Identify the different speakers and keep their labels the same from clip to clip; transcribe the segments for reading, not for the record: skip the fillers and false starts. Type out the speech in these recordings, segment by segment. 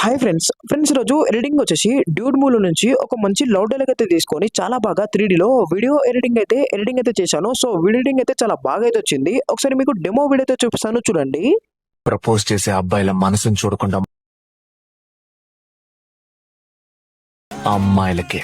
Speaker 1: Hi friends ఈరోజు editing వచ్చేసి dude మూల నుంచి ఒక మంచి లవ్ డైలాగ్ అయితే తీసుకొని చాలా బాగా 3Dలో వీడియో ఎడిటింగ్ అయితే చేశాను. సో వీడియో ఎడిటింగ్ అయితే చాలా బాగా అయితే వచ్చింది. ఒకసారి మీకు డెమో వీడియో అయితే చూపిస్తాను చూడండి.
Speaker 2: ప్రపోజ్ చేసే అబ్బాయిల మనసును చూడకుండా అమ్మాయిలకే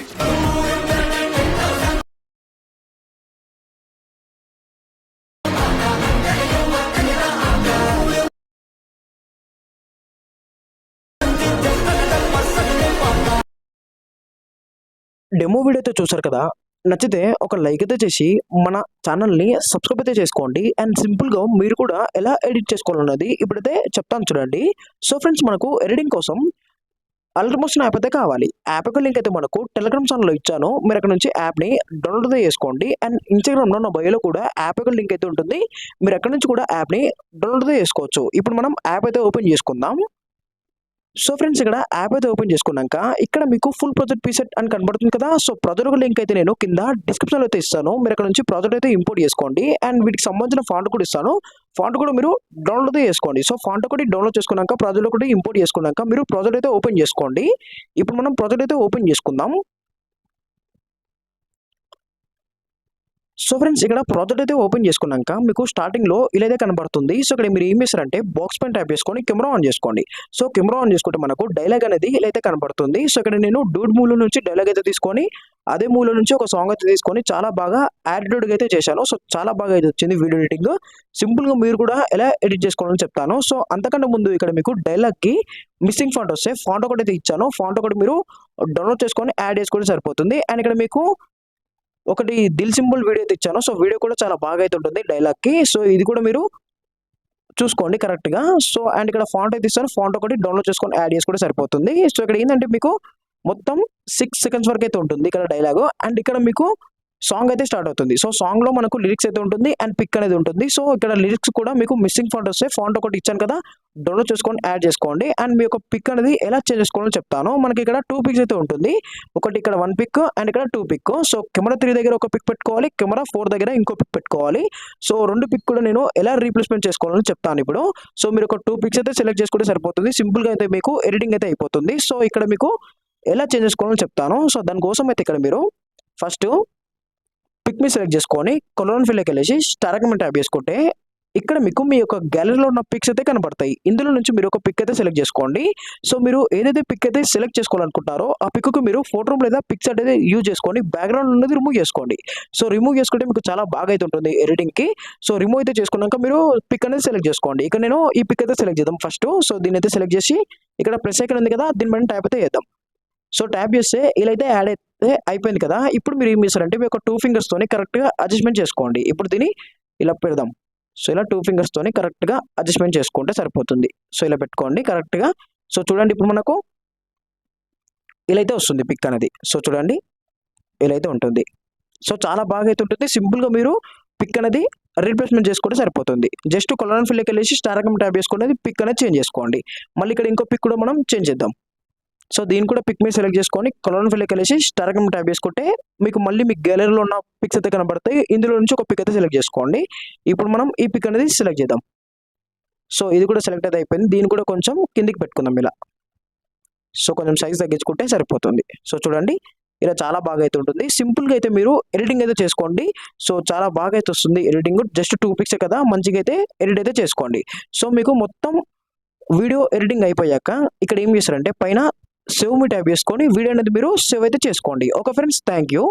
Speaker 1: డెమో వీడియో అయితే చూసారు కదా, నచ్చితే ఒక లైక్ అయితే చేసి మన ఛానల్ని సబ్స్క్రైబ్ అయితే చేసుకోండి. అండ్ సింపుల్గా మీరు కూడా ఎలా ఎడిట్ చేసుకోవాలన్నది ఇప్పుడైతే చెప్తాను చూడండి. సో ఫ్రెండ్స్, మనకు ఎడిటింగ్ కోసం అల్ట్రామోషన్ యాప్ అయితే కావాలి. యాప్ యొక్క లింక్ అయితే మనకు టెలిగ్రామ్ ఛానల్లో ఇచ్చాను. మీరు అక్కడ నుంచి యాప్ని డౌన్లోడ్ అయితే చేసుకోండి. అండ్ ఇన్స్టాగ్రామ్లో నా బయోలో కూడా యాప్ యొక్క లింక్ అయితే ఉంటుంది. మీరు అక్కడ నుంచి కూడా యాప్ని డౌన్లోడ్ అయితే చేసుకోవచ్చు. ఇప్పుడు మనం యాప్ అయితే ఓపెన్ చేసుకుందాం. సో ఫ్రెండ్స్, ఇక్కడ యాప్ అయితే ఓపెన్ చేసుకున్నాక ఇక్కడ మీకు ఫుల్ ప్రాజెక్ట్ ప్రీసెట్ అని కనబడుతుంది కదా. సో ప్రాజెక్ట్ లింక్ అయితే నేను కింద డిస్క్రిప్షన్లో అయితే ఇస్తాను. మీరు అక్కడ నుంచి ప్రాజెక్ట్ అయితే ఇంపోర్ట్ చేసుకోండి. అండ్ వీటికి సంబంధించిన ఫాంట్ కూడా ఇస్తాను. ఫాంట్ కూడా మీరు డౌన్లోడ్ చేసుకోండి. సో ఫాంట్ ఒకటి డౌన్లోడ్ చేసుకున్నాక ప్రాజెక్ట్ ఒకటి ఇంపోర్ట్ చేసుకున్నాక మీరు ప్రాజెక్ట్ అయితే ఓపెన్ చేసుకోండి. ఇప్పుడు మనం ప్రాజెక్ట్ అయితే ఓపెన్ చేసుకుందాం. సో ఫ్రెండ్స్, ఇక్కడ ప్రాజెక్ట్ అయితే ఓపెన్ చేసుకున్నాక మీకు స్టార్టింగ్లో ఇలా అయితే కనబడుతుంది. సో ఇక్కడ మీరు ఏం చేస్తారంటే బాక్స్ పైన ట్యాప్ చేసుకొని కెమెరా ఆన్ చేసుకోండి. సో కెమెరా ఆన్ చేసుకుంటే మనకు డైలాగ్ అనేది ఇలా అయితే కనబడుతుంది. సో ఇక్కడ నేను డూడ్ మూల నుంచి డైలాగ్ అయితే తీసుకొని అదే మూల నుంచి ఒక సాంగ్ అయితే తీసుకొని చాలా బాగా యాటిట్యూడ్గా అయితే చేశాను. సో చాలా బాగా అయితే వచ్చింది వీడియో ఎడిటింగ్. సింపుల్గా మీరు కూడా ఎలా ఎడిట్ చేసుకోవాలని చెప్తాను. సో అంతకంటే ముందు ఇక్కడ మీకు డైలాగ్కి మిస్సింగ్ ఫాంట్ వస్తే ఫాంట్ ఒకటి అయితే ఇచ్చాను. ఫాంట్ ఒకటి మీరు డౌన్లోడ్ చేసుకొని యాడ్ చేసుకుంటే సరిపోతుంది. అండ్ ఇక్కడ మీకు ఒకటి దిల్ సింబల్ వీడియో అయితే ఇచ్చాను. సో వీడియో కూడా చాలా బాగా అయితే ఉంటుంది డైలాగ్కి. సో ఇది కూడా మీరు చూసుకోండి కరెక్ట్గా. సో అండ్ ఇక్కడ ఫాంట్ అయితే ఇస్తాను. ఫాంట్ ఒకటి డౌన్లోడ్ చేసుకొని యాడ్ చేసుకుంటే సరిపోతుంది. సో ఇక్కడ ఏంటంటే మీకు మొత్తం 6 సెకండ్స్ వరకు అయితే ఉంటుంది ఇక్కడ డైలాగ్. అండ్ ఇక్కడ మీకు సాంగ్ అయితే స్టార్ట్ అవుతుంది. సో సాంగ్లో మనకు లిరిక్స్ అయితే ఉంటుంది అండ్ పిక్ అనేది ఉంటుంది. సో ఇక్కడ లిరిక్స్ కూడా మీకు మిస్సింగ్ ఫాంట్ వస్తే ఫాంట్ ఒకటి ఇచ్చాను కదా, డౌన్లోడ్ చేసుకొని యాడ్ చేసుకోండి. అండ్ మీ యొక్క పిక్ అనేది ఎలా చేంజ్ చేసుకోవాలని చెప్తాను. మనకి ఇక్కడ 2 పిక్స్ అయితే ఉంటుంది. ఒకటి ఇక్కడ 1 పిక్ అండ్ ఇక్కడ 2 పిక్. సో కెమెరా 3 దగ్గర ఒక పిక్ పెట్టుకోవాలి, కెమెరా 4 దగ్గర ఇంకో పిక్ పెట్టుకోవాలి. సో 2 పిక్ కూడా నేను ఎలా రీప్లేస్మెంట్ చేసుకోవాలని చెప్తాను ఇప్పుడు. సో మీరు ఒక 2 పిక్స్ అయితే సెలెక్ట్ చేసుకుంటే సరిపోతుంది. సింపుల్గా అయితే మీకు ఎడిటింగ్ అయితే అయిపోతుంది. సో ఇక్కడ మీకు ఎలా చేంజ్ చేసుకోవాలని చెప్తాను. సో దానికోసం అయితే ఇక్కడ మీరు ఫస్ట్ పిక్ మీ సెలెక్ట్ చేసుకొని కలర్ ఫిల్కి వెళ్ళేసి స్టార్ అకౌంట్ ట్యాప్ చేసుకుంటే ఇక్కడ మీకు మీ యొక్క గ్యాలరీలో ఉన్న పిక్స్ అయితే కనబడతాయి. ఇందులో నుంచి మీరు ఒక పిక్ అయితే సెలెక్ట్ చేసుకోండి. సో మీరు ఏదైతే పిక్ అయితే సెలెక్ట్ చేసుకోవాలనుకుంటారో ఆ పిక్కు మీరు ఫోటో లేదా పిక్స్ అయితే యూజ్ చేసుకొని బ్యాక్గ్రౌండ్ ఉన్నది రిమూవ్ చేసుకోండి. సో రిమూవ్ చేసుకుంటే మీకు చాలా బాగా అయితే ఉంటుంది ఎడిటింగ్కి. సో రిమూవ్ అయితే చేసుకున్నాక మీరు పిక్ అనేది సెలెక్ట్ చేసుకోండి. ఇక్కడ నేను ఈ పిక్ అయితే సెలెక్ట్ చేద్దాం ఫస్ట్. సో దీన్ని అయితే సెలెక్ట్ చేసి ఇక్కడ ప్రెస్ ఐకాన్ ఉంది కదా, దీని పైన ట్యాప్ అయితే చేద్దాం. సో ట్యాప్ చేస్తే ఇలా అయితే యాడ్ అయితే అయిపోయింది కదా. ఇప్పుడు మీరు ఏం చేస్తారంటే మీ యొక్క 2 ఫింగర్స్తోని కరెక్ట్గా అడ్జస్ట్మెంట్ చేసుకోండి. ఇప్పుడు దీన్ని ఇలా పెడదాం. సో ఇలా 2 ఫింగర్స్తోని కరెక్ట్గా అడ్జస్ట్మెంట్ చేసుకుంటే సరిపోతుంది. సో ఇలా పెట్టుకోండి కరెక్ట్గా. సో చూడండి ఇప్పుడు మనకు ఇలా అయితే వస్తుంది పిక్ అనేది. సో చూడండి ఇలా అయితే ఉంటుంది. సో చాలా బాగా అయితే ఉంటుంది. సింపుల్గా మీరు పిక్ అనేది రీప్లేస్మెంట్ చేసుకుంటే సరిపోతుంది. జస్ట్ కలర్ అండ్ ఫిల్కి వెళ్ళేసి స్టార్ అకౌంట్ ట్యాప్ చేసుకునేది పిక్ అనేది చేంజ్ చేసుకోండి. మళ్ళీ ఇక్కడ ఇంకో పిక్ కూడా మనం చేంజ్ చేద్దాం. సో దీన్ని కూడా పిక్ మీద సెలెక్ట్ చేసుకొని కలర్ ఫిల్కి వెళ్ళేసి స్టార్ అకౌంట్ ట్యాప్ చేసుకుంటే మీకు మళ్ళీ మీ గ్యాలరీలో ఉన్న పిక్స్ అయితే కనబడతాయి. ఇందులో నుంచి ఒక పిక్ అయితే సెలెక్ట్ చేసుకోండి. ఇప్పుడు మనం ఈ పిక్ అనేది సెలెక్ట్ చేద్దాం. సో ఇది కూడా సెలెక్ట్ అయితే అయిపోయింది. దీన్ని కూడా కొంచెం కిందికి పెట్టుకుందాం ఇలా. సో కొంచెం సైజ్ తగ్గించుకుంటే సరిపోతుంది. సో చూడండి ఇలా చాలా బాగా అయితే ఉంటుంది. సింపుల్గా అయితే మీరు ఎడిటింగ్ అయితే చేసుకోండి. సో చాలా బాగా అయితే వస్తుంది ఎడిటింగ్. జస్ట్ 2 పిక్సే కదా, మంచిగా అయితే ఎడిట్ అయితే చేసుకోండి. సో మీకు మొత్తం వీడియో ఎడిటింగ్ అయిపోయాక ఇక్కడ ఏం చేస్తారంటే పైన సేవ్ మీ ట్యాప్ చేసుకొని వీడియో అనేది మీరు సేవ్ అయితే చేసుకోండి. Okay friends, thank you.